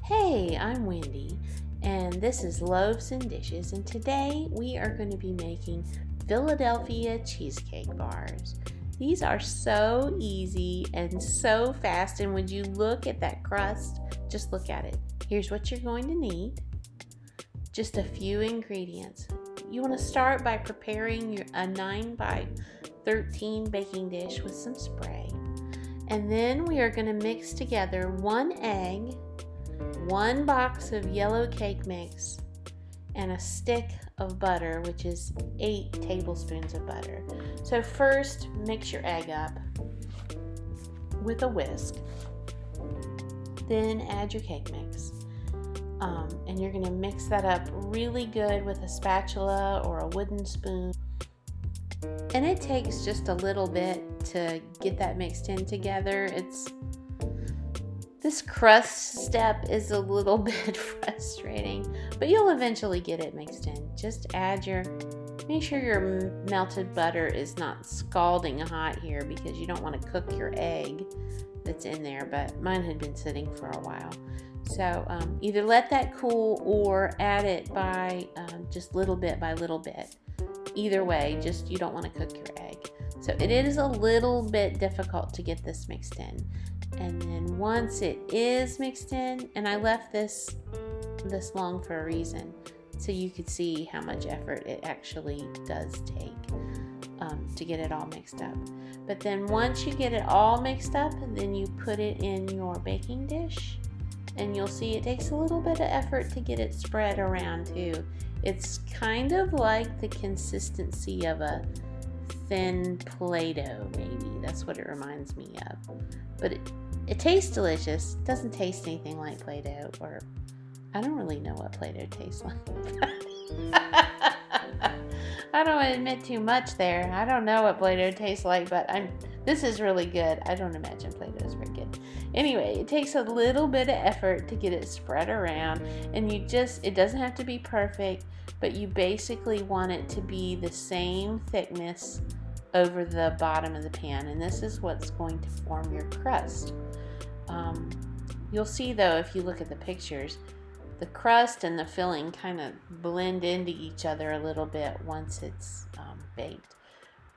Hey, I'm Wendy, and this is Loaves and Dishes, and today we are going to be making Philadelphia cheesecake bars. These are so easy and so fast, and would you look at that crust? Just look at it. Here's what you're going to need. Just a few ingredients. You want to start by preparing a 9 by 13 baking dish with some spray. And then we are going to mix together 1 egg, 1 box of yellow cake mix, and a stick of butter, which is 8 tablespoons of butter. So first, mix your egg up with a whisk. Then add your cake mix. And you're going to mix that up really good with a spatula or a wooden spoon. And it takes just a little bit to get that mixed in together. This crust step is a little bit frustrating, but you'll eventually get it mixed in. Just make sure your melted butter is not scalding hot here, because you don't want to cook your egg that's in there, but mine had been sitting for a while. So either let that cool or add it by just little bit by little bit. Either way, just you don't want to cook your egg. So it is a little bit difficult to get this mixed in. And then once it is mixed in, and I left this long for a reason, so you could see how much effort it actually does take to get it all mixed up. But then once you get it all mixed up, then you put it in your baking dish, and you'll see it takes a little bit of effort to get it spread around too. It's kind of like the consistency of a thin Play-Doh, maybe. That's what it reminds me of. But it tastes delicious. It doesn't taste anything like Play-Doh, or I don't really know what Play-Doh tastes like. I don't want to admit too much there. I don't know what Play-Doh tastes like, but this is really good. I don't imagine Play-Doh is very good. Anyway, it takes a little bit of effort to get it spread around, and it doesn't have to be perfect, but you basically want it to be the same thickness over the bottom of the pan, and this is what's going to form your crust. You'll see though, if you look at the pictures, the crust and the filling kind of blend into each other a little bit once it's baked,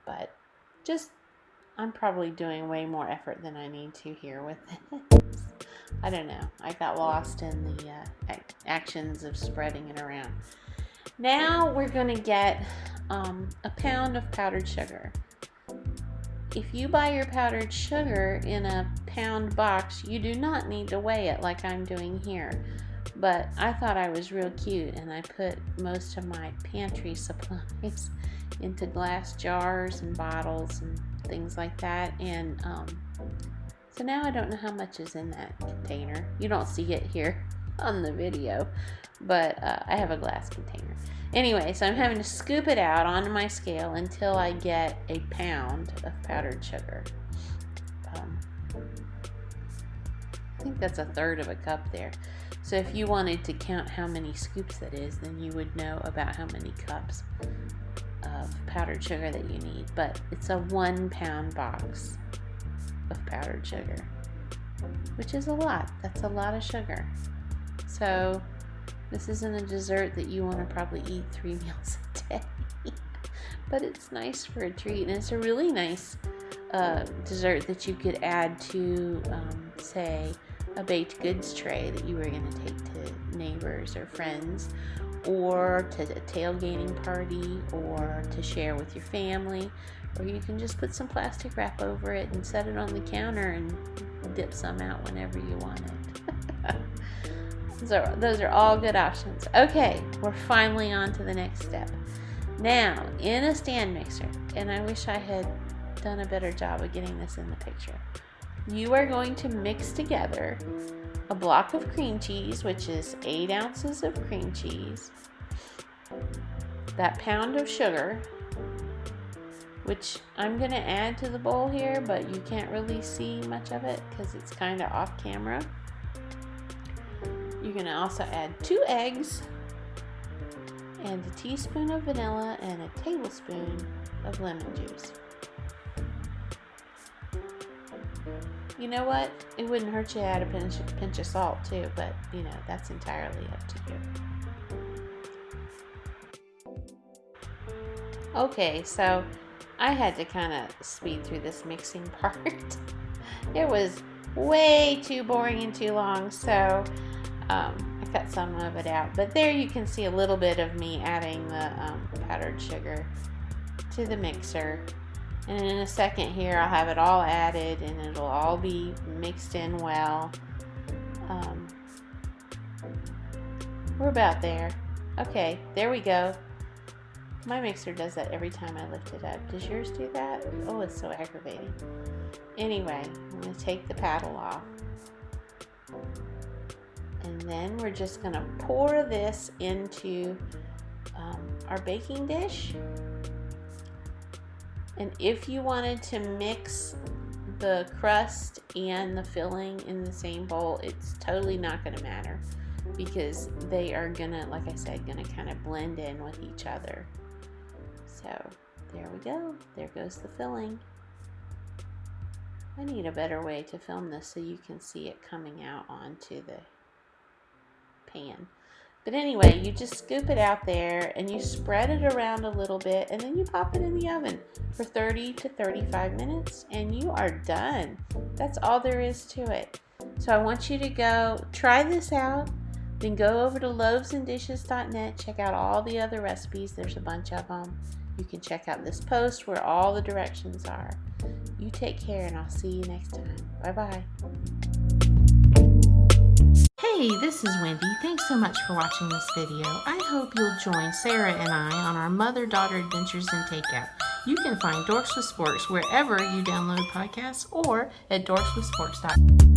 but I'm probably doing way more effort than I need to here with it. I don't know. I got lost in the actions of spreading it around. Now we're going to get a pound of powdered sugar. If you buy your powdered sugar in a pound box, you do not need to weigh it like I'm doing here. But I thought I was real cute, and I put most of my pantry supplies into glass jars and bottles and things like that. And so now I don't know how much is in that container. You don't see it here on the video, but I have a glass container. Anyway, so I'm having to scoop it out onto my scale until I get a pound of powdered sugar. I think that's 1/3 of a cup there. So if you wanted to count how many scoops that is, then you would know about how many cups of powdered sugar that you need. But it's a 1 pound box of powdered sugar, which is a lot. That's a lot of sugar. So this isn't a dessert that you want to probably eat 3 meals a day. But it's nice for a treat, and it's a really nice dessert that you could add to, say, a baked goods tray that you were going to take to neighbors or friends, or to a tailgating party, or to share with your family. Or you can just put some plastic wrap over it and set it on the counter and dip some out whenever you want it. So those are all good options. Okay, we're finally on to the next step. Now, in a stand mixer, and I wish I had done a better job of getting this in the picture, you are going to mix together a block of cream cheese, which is 8 ounces of cream cheese, that pound of sugar, which I'm going to add to the bowl here, but you can't really see much of it because it's kind of off camera. You're going to also add 2 eggs, and a teaspoon of vanilla, and a tablespoon of lemon juice. you know what? It wouldn't hurt you to add a pinch of salt too, but that's entirely up to you. Okay, so I had to kind of speed through this mixing part. It was way too boring and too long, so I cut some of it out. But there you can see a little bit of me adding the powdered sugar to the mixer. And in a second here, I'll have it all added and it'll all be mixed in well. We're about there. Okay, there we go. My mixer does that every time I lift it up. Does yours do that? Oh, it's so aggravating. Anyway, I'm going to take the paddle off. And then we're just going to pour this into our baking dish. And if you wanted to mix the crust and the filling in the same bowl, it's totally not going to matter because they are going to, like I said, going to kind of blend in with each other. So there we go. There goes the filling. I need a better way to film this so you can see it coming out onto the pan. But anyway, you just scoop it out there and you spread it around a little bit and then you pop it in the oven for 30 to 35 minutes and you are done. That's all there is to it. So I want you to go try this out, then go over to loavesandishes.net, check out all the other recipes. There's a bunch of them. You can check out this post where all the directions are. You take care and I'll see you next time. Bye-bye. Hey, this is Wendy. Thanks so much for watching this video. I hope you'll join Sarah and I on our mother-daughter adventures in takeout. You can find Dorks with Sporks wherever you download podcasts or at dorkswithsporks.com.